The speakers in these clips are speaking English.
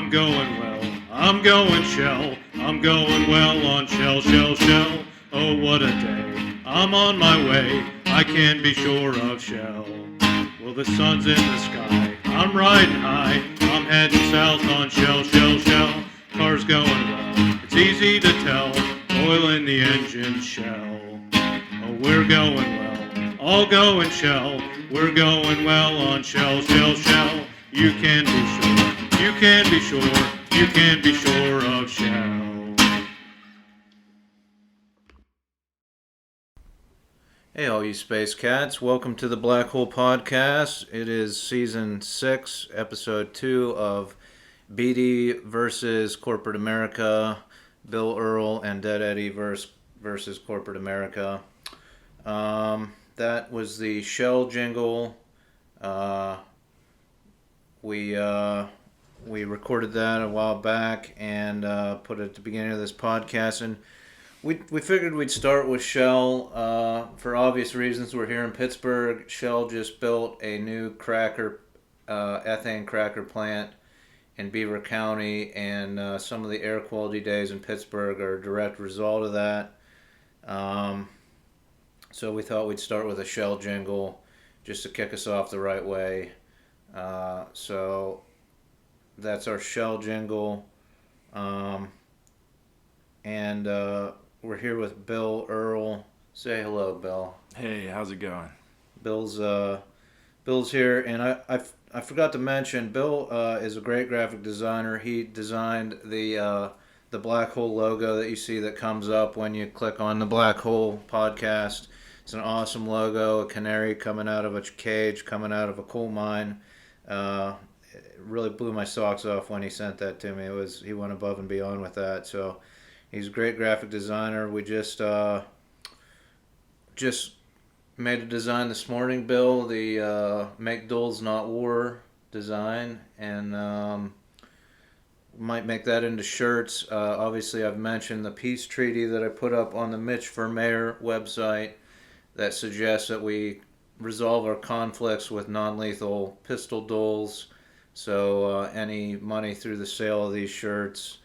I'm going well. I'm going Shell. I'm going well on Shell, Shell, Shell. Oh, what a day. I'm on my way. I can be sure of Shell. Well, the sun's in the sky. I'm riding high. I'm heading south on Shell, Shell, Shell. Car's going well. It's easy to tell. Oil in the engine, Shell. Oh, we're going well. All going Shell. We're going well on Shell, Shell, Shell. You can be sure. You can be sure. You can be sure of Shell. Hey, all you space cats. Welcome to the Black Hole Podcast. It is season 6, episode 2 of Eddy versus Corporate America, Bill Earl and Dead Eddy versus Corporate America. That was the Shell Jingle. We recorded that a while back and put it at the beginning of this podcast. And we figured we'd start with Shell for obvious reasons. We're here in Pittsburgh. Shell just built a new ethane cracker plant in Beaver County, and some of the air quality days in Pittsburgh are a direct result of that. So we thought we'd start with a Shell jingle just to kick us off the right way. So that's our Shell jingle. And we're here with Bill Earl. Say hello, Bill. Hey, how's it going? Bill's here, and I forgot to mention, Bill is a great graphic designer. He designed the Black Hole logo that you see that comes up when you click on the Black Hole podcast. It's an awesome logo, a canary coming out of a cage, coming out of a coal mine. It really blew my socks off when he sent that to me. He went above and beyond with that. So he's a great graphic designer. We just made a design this morning, Bill, the Make Duels Not War design, and might make that into shirts. Obviously, I've mentioned the peace treaty that I put up on the Mitch for Mayor website that suggests that we resolve our conflicts with non-lethal pistol duels. So any money through the sale of these shirts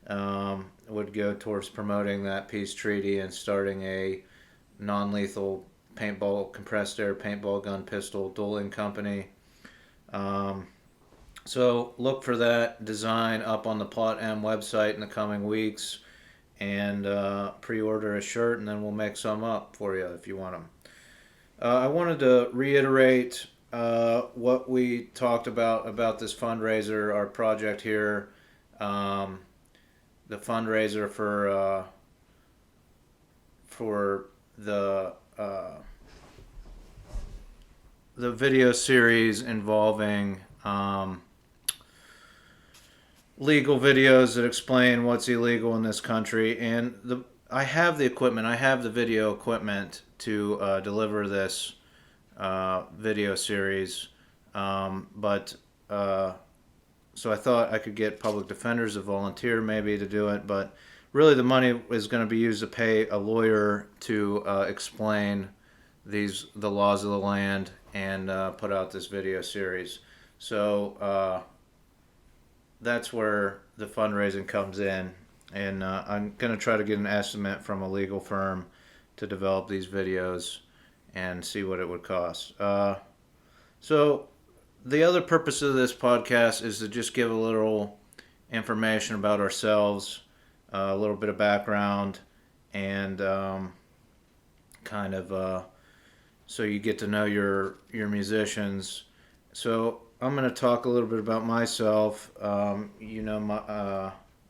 would go towards promoting that peace treaty and starting a non-lethal compressed air paintball gun pistol dueling company. So look for that design up on the Plot M website in the coming weeks, and pre-order a shirt, and then we'll make some up for you if you want them. I wanted to reiterate what we talked about this fundraiser, our project here, the fundraiser for the video series involving legal videos that explain what's illegal in this country. And I have the equipment. I have the video equipment to deliver this video series. So I thought I could get public defenders to volunteer maybe to do it. But really the money is going to be used to pay a lawyer to explain the laws of the land and put out this video series. So that's where the fundraising comes in, and I'm going to try to get an estimate from a legal firm to develop these videos and see what it would cost. So the other purpose of this podcast is to just give a little information about ourselves, a little bit of background, and so you get to know your musicians. So I'm going to talk a little bit about myself.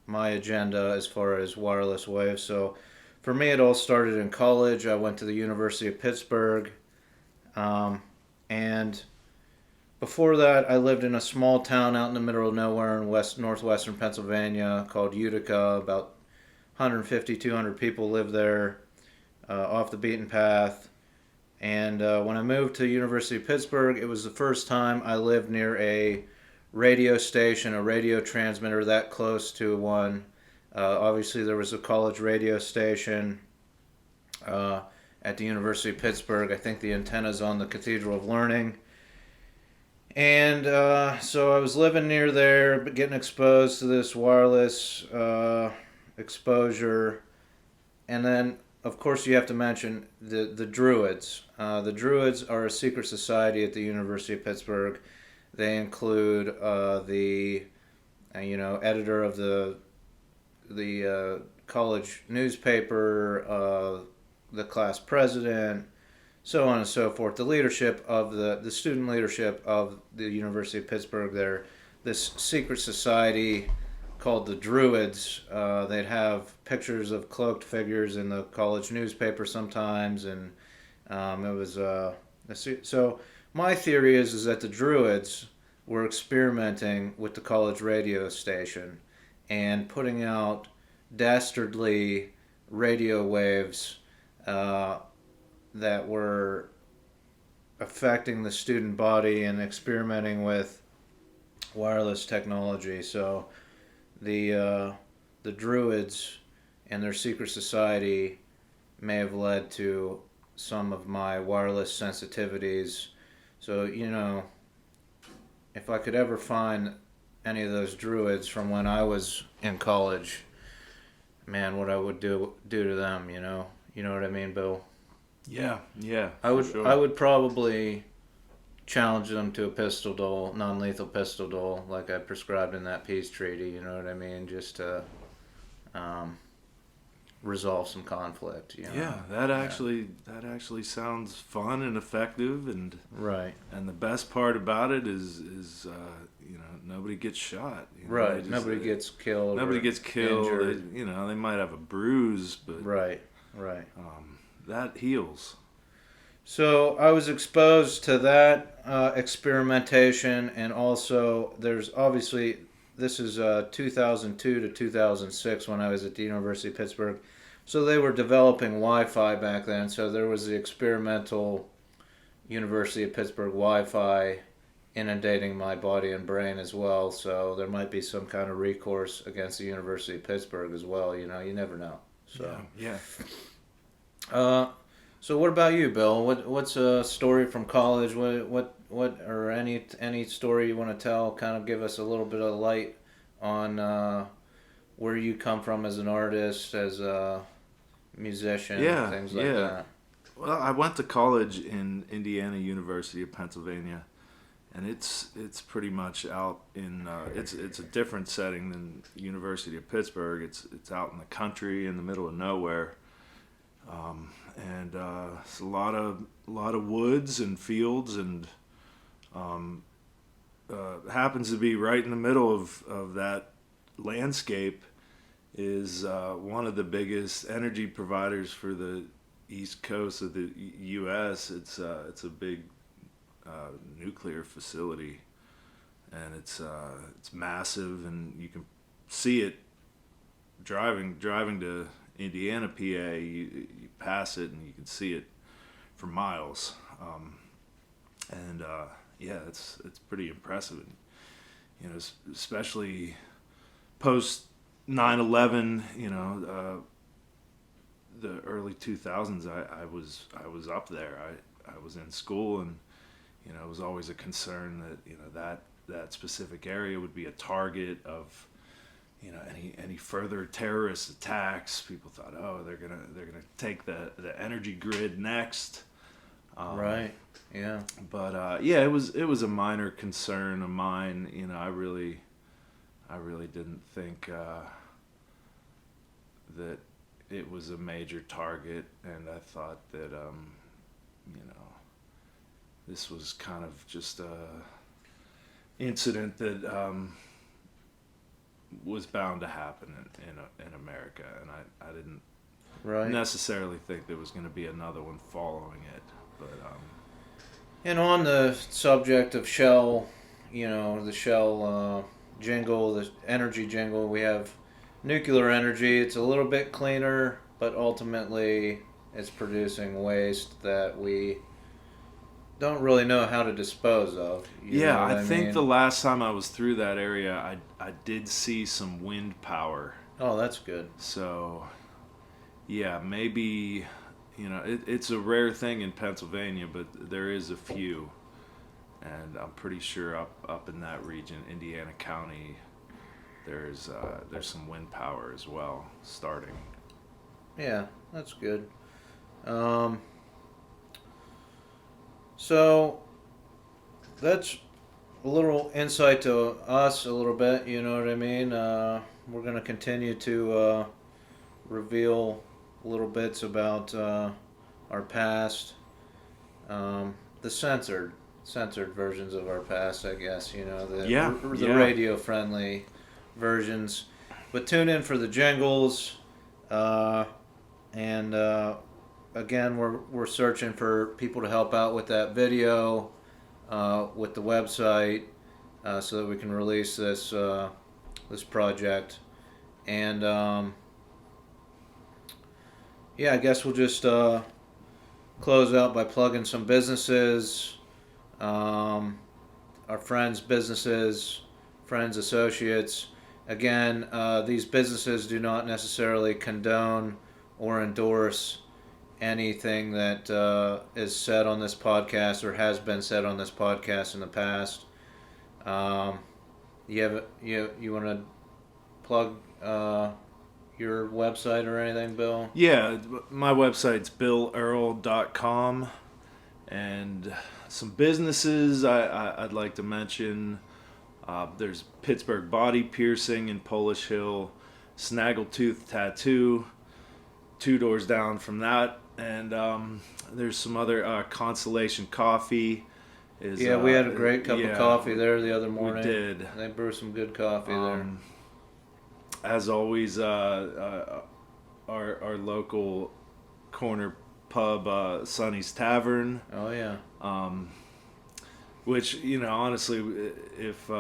My agenda as far as wireless waves. So for me, it all started in college. I went to the University of Pittsburgh, and before that, I lived in a small town out in the middle of nowhere in northwestern Pennsylvania called Utica. About 150, 200 people live there, off the beaten path. And when I moved to University of Pittsburgh, it was the first time I lived near a radio station, a radio transmitter that close to one. Obviously, there was a college radio station at the University of Pittsburgh. I think the antenna's on the Cathedral of Learning. And so I was living near there, but getting exposed to this wireless exposure. And then, of course, you have to mention the Druids. The Druids are a secret society at the University of Pittsburgh. They include the editor of the college newspaper, the class president, so on and so forth. The leadership of the student leadership of the University of Pittsburgh. They're this secret society called the Druids. They'd have pictures of cloaked figures in the college newspaper sometimes, and it was so. My theory is that the Druids were experimenting with the college radio station and putting out dastardly radio waves that were affecting the student body and experimenting with wireless technology. So the Druids and their secret society may have led to some of my wireless sensitivities. So, if I could ever find any of those Druids from when I was in college, man, what I would do to them, you know what I mean, Bill? Yeah, yeah. I would probably challenge them to a pistol duel, non-lethal pistol duel, like I prescribed in that peace treaty. You know what I mean? Just to resolve some conflict. Yeah, that actually sounds fun and effective, and right. And the best part about it is nobody gets shot. Right. Nobody gets killed. Nobody gets killed. Injured. They might have a bruise, but right. That heals. So I was exposed to that experimentation, and also there's obviously, this is 2002 to 2006 when I was at the University of Pittsburgh. So they were developing Wi-Fi back then. So there was the experimental University of Pittsburgh Wi-Fi inundating my body and brain as well. So there might be some kind of recourse against the University of Pittsburgh as well. You never know. So yeah. So what about you, Bill? What's a story from college? What or any story you want to tell? Kind of give us a little bit of light on where you come from as an artist, as a musician, things like that. Well, I went to college in Indiana University of Pennsylvania, and it's pretty much out in it's a different setting than University of Pittsburgh. It's out in the country, in the middle of nowhere. And it's a lot of woods and fields, and happens to be right in the middle of that landscape is one of the biggest energy providers for the east coast of the U.S. It's a big nuclear facility, and it's massive, and you can see it driving to Indiana, PA. You pass it and you can see it for miles, it's pretty impressive. And, especially post 9/11, the early 2000s. I was up there. I was in school, and it was always a concern that that specific area would be a target of any further terrorist attacks. People thought, they're gonna take the energy grid next. Right. Yeah. But it was a minor concern of mine. I really didn't think that it was a major target, and I thought that this was kind of just a incident that was bound to happen in America, and I didn't necessarily think there was going to be another one following it. But and on the subject of Shell, the Shell jingle, the energy jingle, we have nuclear energy. It's a little bit cleaner, but ultimately it's producing waste that we don't really know how to dispose of. I think the last time I was through that area, I did see some wind power. Oh, that's good. So, maybe, it's a rare thing in Pennsylvania, but there is a few. and I'm pretty sure up in that region, Indiana County, there's some wind power as well starting. Yeah, that's good. So that's a little insight to us a little bit, you know what I mean? We're going to continue to reveal little bits about our past, the censored versions of our past, I guess, you know, the radio friendly versions. But tune in for the jingles, and again, we're searching for people to help out with that video, with the website, so that we can release this project. And yeah, I guess we'll just close out by plugging some businesses, our friends' businesses, friends, associates. Again, these businesses do not necessarily condone or endorse anything that is said on this podcast or has been said on this podcast in the past. You want to plug your website or anything, Bill? Yeah, my website's BillEarl.com, and some businesses I'd like to mention. There's Pittsburgh Body Piercing in Polish Hill, Snaggletooth Tattoo, 2 doors down from that, and there's some other Constellation Coffee. We had a great cup of coffee there the other morning. We did. They brew some good coffee there. As always, our local corner pub, Sonny's Tavern. Oh yeah. Which, you know, honestly, if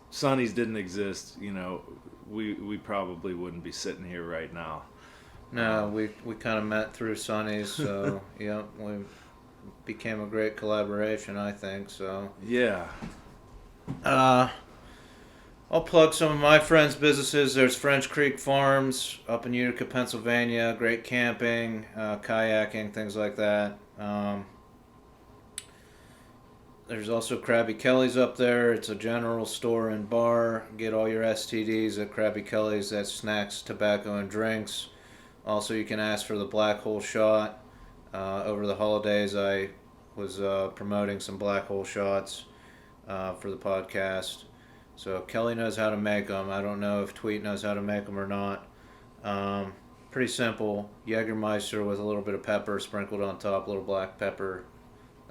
Sonny's didn't exist, you know, we probably wouldn't be sitting here right now. No, we kind of met through Sonny's, so yeah, we became a great collaboration, I think. So yeah. I'll plug some of my friends' businesses. There's French Creek Farms up in Utica, Pennsylvania. Great camping, kayaking, things like that. There's also Krabby Kelly's up there. It's a general store and bar. Get all your STDs at Krabby Kelly's. That's snacks, tobacco, and drinks. Also, you can ask for the Black Hole Shot. Over the holidays, I was promoting some Black Hole Shots for the podcast. So Kelly knows how to make them. I don't know if Tweet knows how to make them or not. Pretty simple. Jägermeister with a little bit of pepper sprinkled on top, a little black pepper,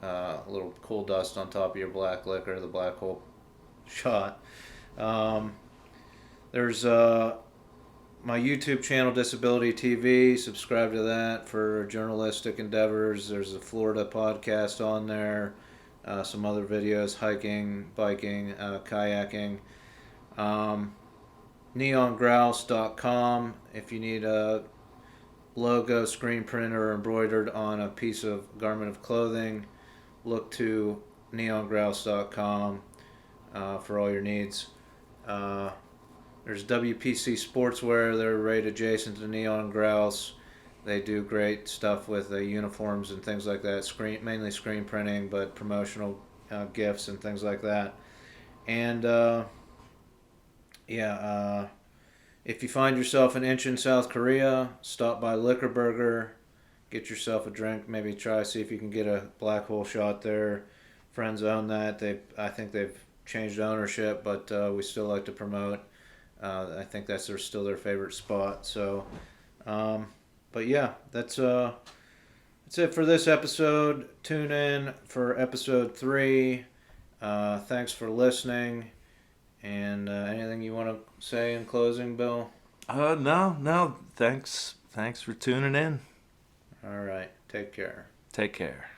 a little coal dust on top of your black liquor, the Black Hole Shot. There's my YouTube channel, Disability TV. Subscribe to that for journalistic endeavors. There's a Florida podcast on there. Some other videos, hiking, biking, kayaking. Neongrouse.com if you need a logo, screen printer, embroidered on a piece of garment of clothing. Look to neongrouse.com for all your needs. There's WPC Sportswear. They're right adjacent to Neon Grouse. They do great stuff with uniforms and things like that. Mainly screen printing, but promotional gifts and things like that. And if you find yourself in Incheon, South Korea, stop by Liquor Burger, get yourself a drink. Maybe see if you can get a Black Hole Shot there. Friends own that. I think they've changed ownership, but we still like to promote. I think that's still their favorite spot. So. But yeah, that's it for this episode. Tune in for episode 3. Thanks for listening. And anything you want to say in closing, Bill? No. Thanks for tuning in. All right. Take care. Take care.